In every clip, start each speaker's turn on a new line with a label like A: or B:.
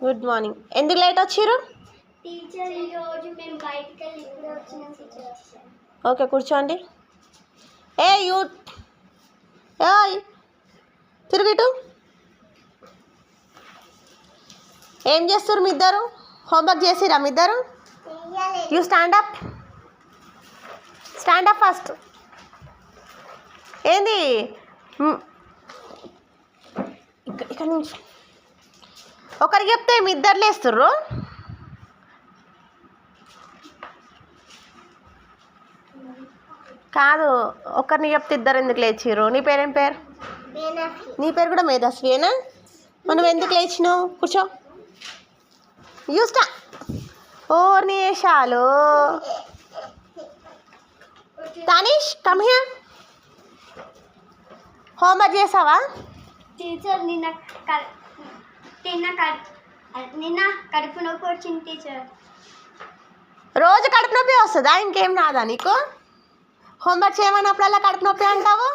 A: Good morning. ఎందుకు late వచ్చారు?
B: Teacher ఈ రోజు మేము బయటికి వెళ్ళి ఇప్పుడే వచ్చినాం టీచర్.
A: ఓకే కూర్చోండి. ఏ యూత్ ఏయ్ తిరుగిటు. ఏం చేస్తారు మీ ఇద్దరు? హోంవర్క్ చేసిరా మీ ఇద్దరు? You stand up first. ఏంది ఇక్కడ నుంచి ఒకరికి చెప్తే మీ ఇద్దరు లేస్తుర్రు. కాదు, ఒకరిని చెప్తే ఇద్దరు ఎందుకు లేచిర్రు? నీ పేరేం పేరు? నీ పేరు కూడా మేధాశ్రీనా? మనం ఎందుకు లేచినావు? కూర్చో. యూస్టా ఓ నిషాలు. Tanish come here. హోంవర్క్ చేసావా?
B: టీచర్ నిన్న కడుపు నొప్పి వచ్చింది టీచర్.
A: రోజు కడుపు నొప్పి వస్తుందా? ఇంకేం రాదా నీకు? హోంవర్క్ చేయమన్నప్పుడల్లా కడుపు నొప్పి అంటావు.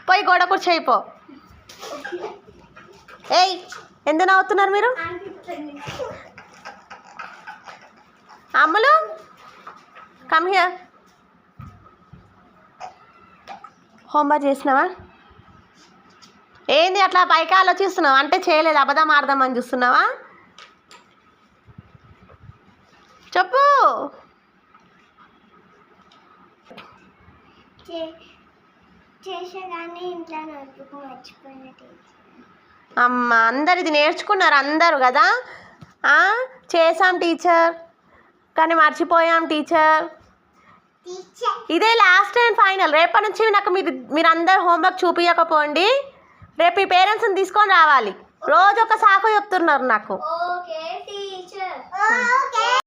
A: పోయి గోడ కూర్చోయిపో. ఏయ్ ఎందుకు నవ్వుతున్నారు మీరు? అమ్ములు కమ్ హియర్. హోంవర్క్ చేసినావా? ఏంది అట్లా పైకి ఆలోచిస్తున్నావు? అంటే చేయలేదు, అబద్ధం ఆడదామని చూస్తున్నావా? చెప్పు.
B: చేసేదాన్ని ఇంట్లో నోట్బుక్ మర్చిపోయిన టీచర్.
A: అమ్మ అందరు ఇది నేర్చుకున్నారు అందరు కదా. చేసాం టీచర్ కానీ మర్చిపోయాం టీచర్. ఇదే లాస్ట్ అండ్ ఫైనల్. రేపటి నుంచి నాకు మీరు అందరు హోంవర్క్ చూపించకపోండి. రేపు ఈ పేరెంట్స్ని తీసుకొని రావాలి. రోజు ఒక సాకు చెప్తున్నారు నాకు.
B: Okay teacher.